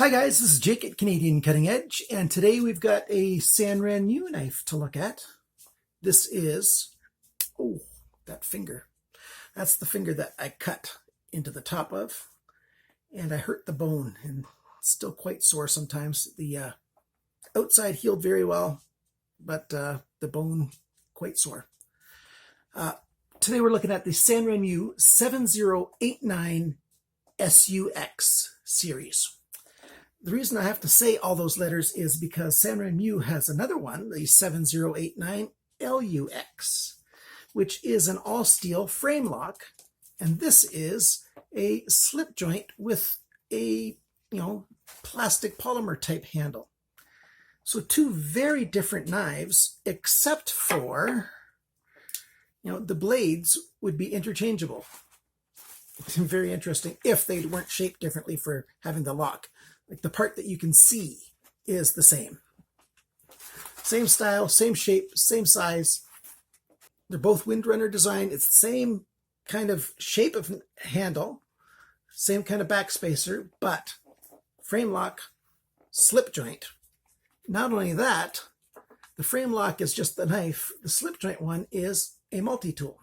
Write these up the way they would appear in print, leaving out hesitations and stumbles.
Hi guys, this is Jake at Canadian Cutting Edge, and today we've got a Sanrenmu knife to look at. This is, oh, that finger. That's the finger that I cut into the top of, and I hurt the bone, and it's still quite sore sometimes. The outside healed very well, but the bone quite sore. Today we're looking at the Sanrenmu 7089 SUX series. The reason I have to say all those letters is because Sanrenmu has another one, the 7089 LUX, which is an all-steel frame lock, and this is a slip joint with a, plastic polymer type handle. So two very different knives, except for, the blades would be interchangeable. Very interesting if they weren't shaped differently for having the lock. Like the part that you can see is the same. Same style, same shape, same size. They're both windrunner design. It's the same kind of shape of handle, same kind of back spacer, but frame lock, slip joint. Not only that, the frame lock is just the knife. The slip joint one is a multi-tool.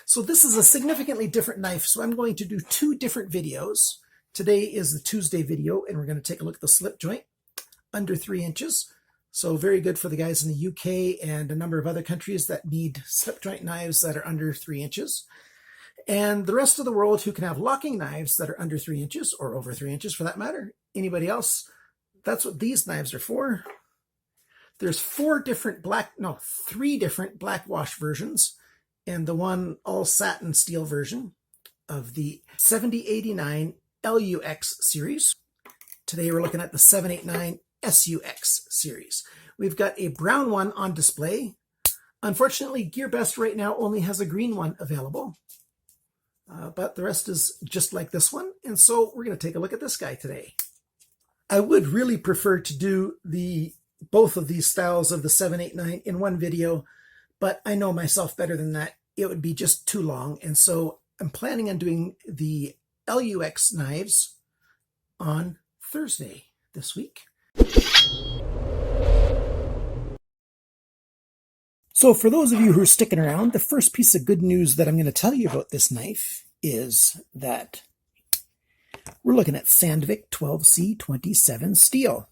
So this is a significantly different knife. So I'm going to do two different videos. Today is the Tuesday video, and we're going to take a look at the slip joint, under 3 inches. So very good for the guys in the UK and a number of other countries that need slip joint knives that are under 3 inches. And the rest of the world who can have locking knives that are under 3 inches, or over 3 inches for that matter. Anybody else? That's what these knives are for. There's three different black wash versions, and the one all satin steel version of the 7089 LUX series. Today we're looking at the 789 SUX series. We've got a brown one on display. Unfortunately, GearBest right now only has a green one available, but the rest is just like this one, and so we're going to take a look at this guy today. I would really prefer to do both of these styles of the 789 in one video, but I know myself better than that. It would be just too long, and so I'm planning on doing the LUX knives on Thursday this week. So for those of you who are sticking around, the first piece of good news that I'm going to tell you about this knife is that we're looking at Sandvik 12C27 steel.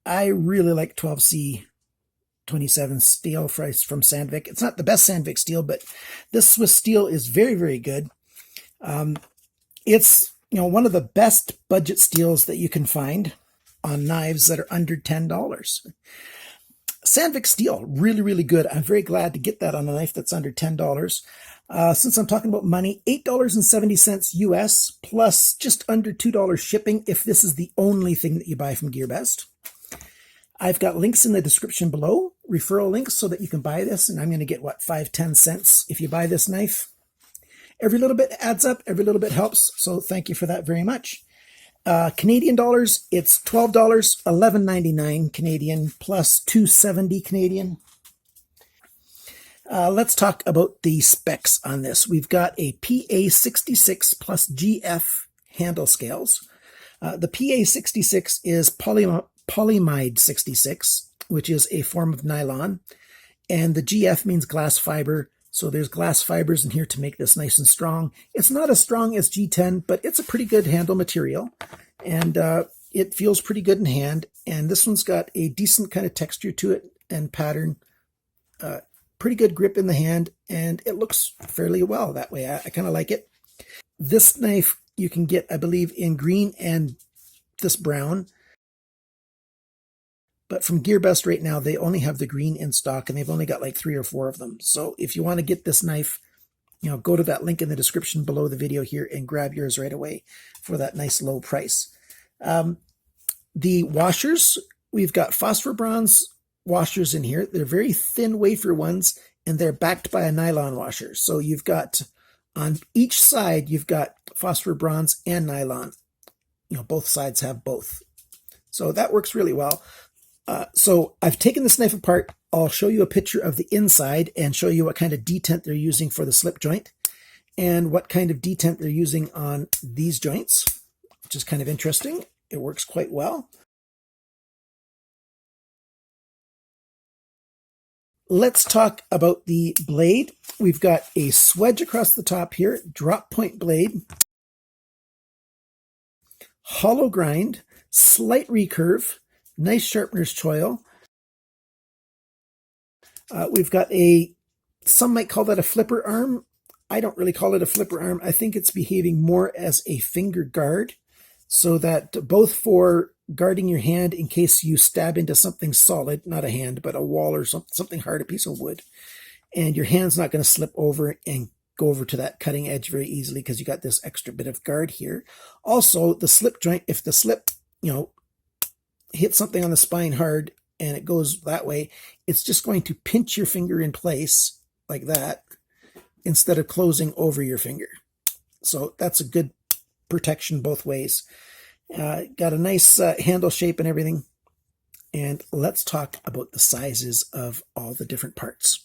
I really like 12C27 steel from Sandvik. It's not the best Sandvik steel, but this Swiss steel is very, very good. It's one of the best budget steels that you can find on knives that are under $10. Sandvik steel, really, really good. I'm very glad to get that on a knife that's under $10. Since I'm talking about money, $8.70 US plus just under $2 shipping if this is the only thing that you buy from GearBest. I've got links in the description below, referral links, so that you can buy this, and I'm going to get, 5-10 cents if you buy this knife. Every little bit adds up. Every little bit helps. So thank you for that very much. Canadian dollars, it's $12, $11.99 Canadian plus $2.70 Canadian. Let's talk about the specs on this. We've got a PA66 plus GF handle scales. The PA66 is polyamide 66, which is a form of nylon. And the GF means glass fiber. So there's glass fibers in here to make this nice and strong. It's not as strong as G10, but it's a pretty good handle material. And it feels pretty good in hand. And this one's got a decent kind of texture to it and pattern. Pretty good grip in the hand. And it looks fairly well that way. I kind of like it. This knife you can get, I believe, in green and this brown. But from GearBest right now, they only have the green in stock, and they've only got like 3 or 4 of them. So if you want to get this knife, go to that link in the description below the video here and grab yours right away for that nice low price. The washers, we've got phosphor bronze washers in here. They're very thin wafer ones, and they're backed by a nylon washer. So you've got, on each side, you've got phosphor bronze and nylon. Both sides have both. So that works really well. So I've taken this knife apart. I'll show you a picture of the inside and show you what kind of detent they're using for the slip joint and what kind of detent they're using on these joints, which is kind of interesting. It works quite well. Let's talk about the blade. We've got a swedge across the top here, drop point blade, hollow grind, slight recurve, nice sharpener's choil. We've got some might call that a flipper arm. I don't really call it a flipper arm. I think it's behaving more as a finger guard, so that both for guarding your hand in case you stab into something solid, not a hand, but a wall or something hard, a piece of wood, and your hand's not going to slip over and go over to that cutting edge very easily because you got this extra bit of guard here. Also, the slip joint, if the slip, hits something on the spine hard and it goes that way, it's just going to pinch your finger in place like that instead of closing over your finger. So that's a good protection both ways. Got a nice handle shape and everything. And let's talk about the sizes of all the different parts.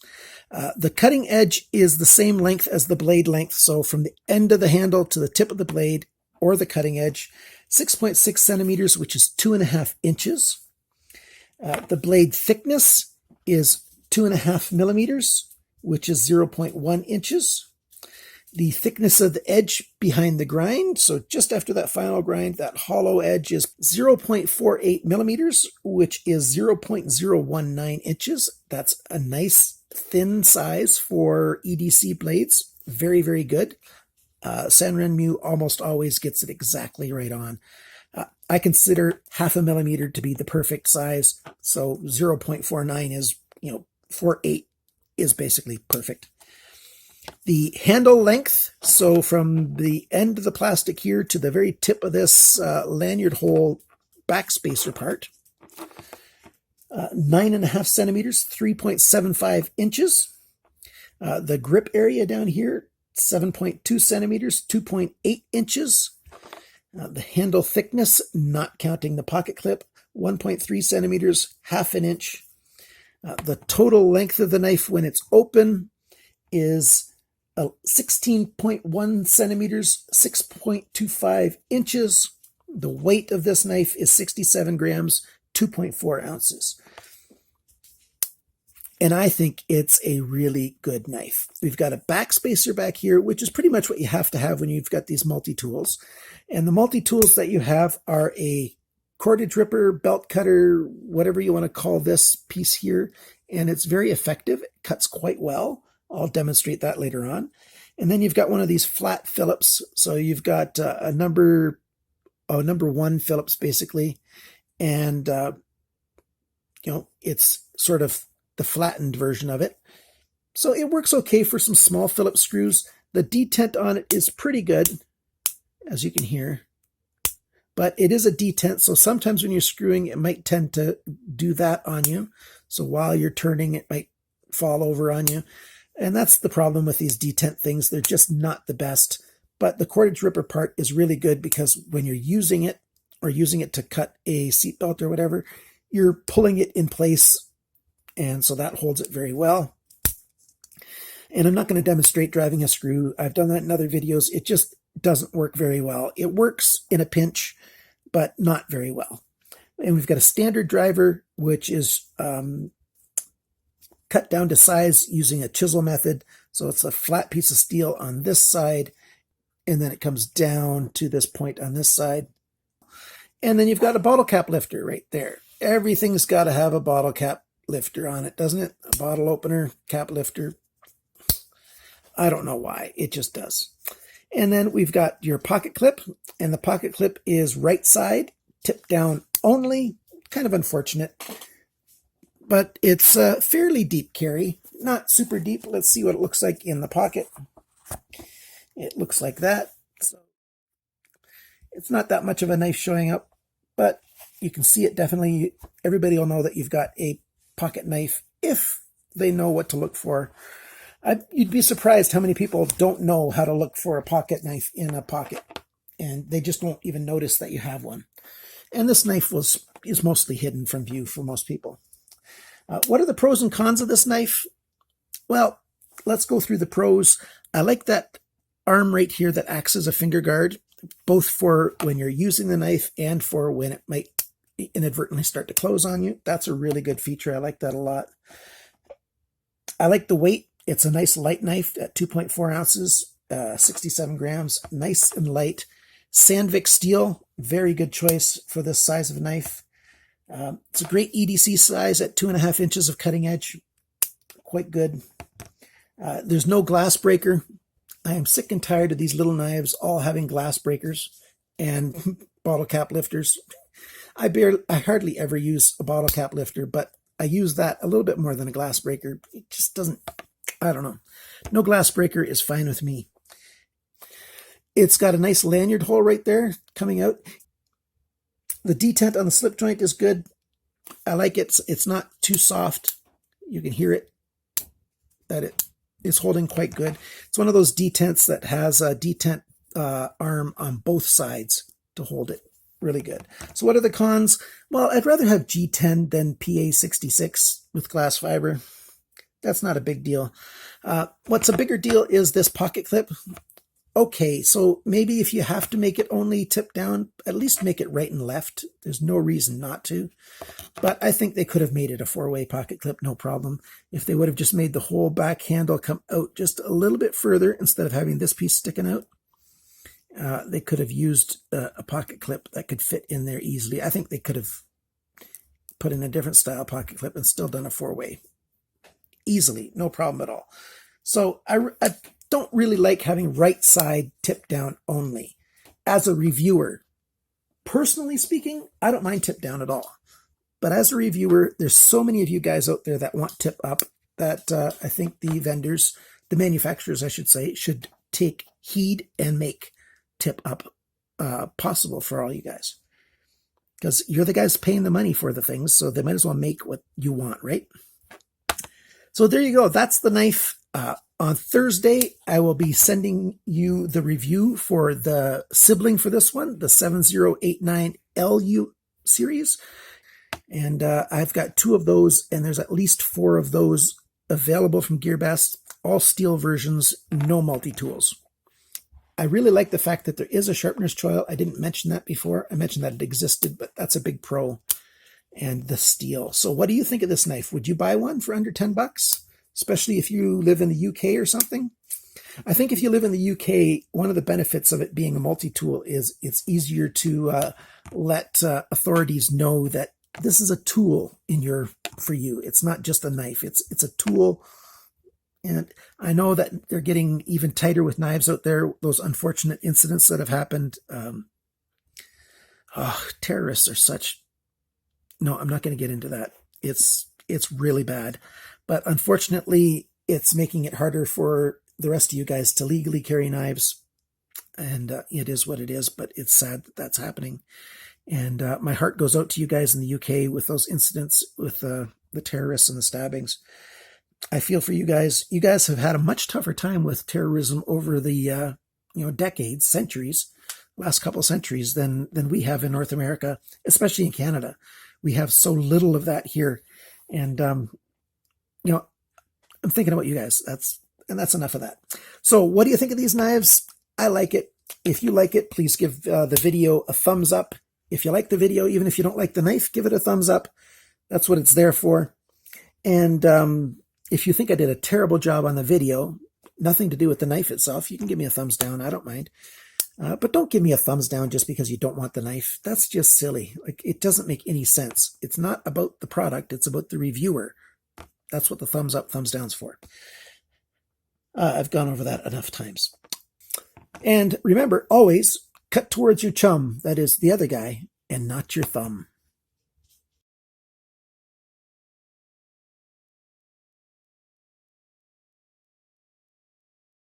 The cutting edge is the same length as the blade length. So from the end of the handle to the tip of the blade or the cutting edge, 6.6 centimeters, which is 2.5 inches. The blade thickness is 2.5 millimeters, which is 0.1 inches. The thickness of the edge behind the grind, so just after that final grind, that hollow edge is 0.48 millimeters, which is 0.019 inches. That's a nice thin size for EDC blades. Very, very good. Sanrenmu almost always gets it exactly right on. I consider 0.5 millimeter to be the perfect size, so 0.49 is, 0.48 is basically perfect. The handle length, so from the end of the plastic here to the very tip of this lanyard hole backspacer part, 9.5 centimeters, 3.75 inches. The grip area down here, 7.2 centimeters, 2.8 inches. The handle thickness, not counting the pocket clip, 1.3 centimeters, 0.5 inch. The total length of the knife when it's open is 16.1 centimeters, 6.25 inches. The weight of this knife is 67 grams, 2.4 ounces. And I think it's a really good knife. We've got a backspacer back here, which is pretty much what you have to have when you've got these multi-tools. And the multi-tools that you have are a cordage ripper, belt cutter, whatever you want to call this piece here. And it's very effective. It cuts quite well. I'll demonstrate that later on. And then you've got one of these flat Phillips. So you've got a number 1 Phillips basically. And, it's sort of the flattened version of it. So it works okay for some small Phillips screws. The detent on it is pretty good, as you can hear. But it is a detent, so sometimes when you're screwing, it might tend to do that on you. So while you're turning, it might fall over on you. And that's the problem with these detent things. They're just not the best. But the cordage ripper part is really good because when you're using it or using it to cut a seatbelt or whatever, you're pulling it in place. And so that holds it very well. And I'm not going to demonstrate driving a screw. I've done that in other videos. It just doesn't work very well. It works in a pinch, but not very well. And we've got a standard driver, which is cut down to size using a chisel method. So it's a flat piece of steel on this side, and then it comes down to this point on this side. And then you've got a bottle cap lifter right there. Everything's got to have a bottle cap lifter on it, doesn't it? A bottle opener, cap lifter. I don't know why. It just does. And then we've got your pocket clip, and the pocket clip is right side, tip down only. Kind of unfortunate. But it's a fairly deep carry. Not super deep. Let's see what it looks like in the pocket. It looks like that. So it's not that much of a knife showing up, but you can see it definitely. Everybody will know that you've got a pocket knife if they know what to look for. You'd be surprised how many people don't know how to look for a pocket knife in a pocket, and they just won't even notice that you have one. And this knife is mostly hidden from view for most people. What are the pros and cons of this knife? Well, let's go through the pros. I like that arm right here that acts as a finger guard. both for when you're using the knife and for when it might inadvertently start to close on you. That's a really good feature. I like that a lot. I like the weight. It's a nice light knife at 2.4 ounces, 67 grams, nice and light. Sandvik steel, very good choice for this size of knife. It's a great EDC size at 2.5 inches of cutting edge. Quite good. There's no glass breaker. I am sick and tired of these little knives all having glass breakers and bottle cap lifters. I hardly ever use a bottle cap lifter, but I use that a little bit more than a glass breaker. It just doesn't, I don't know. No glass breaker is fine with me. It's got a nice lanyard hole right there coming out. The detent on the slip joint is good. I like it. It's not too soft. You can hear it, that it is holding quite good. It's one of those detents that has a detent arm on both sides to hold it. Really good. So what are the cons? Well, I'd rather have G10 than PA66 with glass fiber. That's not a big deal. What's a bigger deal is this pocket clip. Okay, so maybe if you have to make it only tip down, at least make it right and left. There's no reason not to. But I think they could have made it a 4-way pocket clip, no problem. If they would have just made the whole back handle come out just a little bit further instead of having this piece sticking out, they could have used a pocket clip that could fit in there easily. I think they could have put in a different style pocket clip and still done a 4-way. Easily, no problem at all. So I don't really like having right side tip down only. As a reviewer, personally speaking, I don't mind tip down at all. But as a reviewer, there's so many of you guys out there that want tip up that I think the vendors, the manufacturers, I should say, should take heed and make tip up possible for all you guys. Because you're the guys paying the money for the things, so they might as well make what you want, right? So there you go. That's the knife. On Thursday, I will be sending you the review for the sibling for this one, the 7089 LU series. And I've got 2 of those, and there's at least 4 of those available from GearBest, all steel versions, no multi-tools. I really like the fact that there is a sharpener's choil. I didn't mention that before. I mentioned that it existed, but that's a big pro. And the steel. So what do you think of this knife? Would you buy one for under 10 bucks? Especially if you live in the UK or something? I think if you live in the UK, one of the benefits of it being a multi-tool is it's easier to let authorities know that this is a tool for you. It's not just a knife. It's a tool. And I know that they're getting even tighter with knives out there. Those unfortunate incidents that have happened. Terrorists are such... No, I'm not going to get into that. It's really bad. But unfortunately, it's making it harder for the rest of you guys to legally carry knives. And it is what it is, but it's sad that that's happening. And my heart goes out to you guys in the UK with those incidents with the terrorists and the stabbings. I feel for you guys. You guys have had a much tougher time with terrorism over the decades, centuries, last couple of centuries than we have in North America, especially in Canada. We have so little of that here. And, I'm thinking about you guys. That's enough of that. So what do you think of these knives? I like it. If you like it, please give the video a thumbs up. If you like the video, even if you don't like the knife, give it a thumbs up. That's what it's there for. And if you think I did a terrible job on the video, nothing to do with the knife itself, you can give me a thumbs down. I don't mind. But don't give me a thumbs down just because you don't want the knife. That's just silly. Like, it doesn't make any sense. It's not about the product. It's about the reviewer. That's what the thumbs up, thumbs down's for. I've gone over that enough times. And remember, always cut towards your chum, that is the other guy, and not your thumb.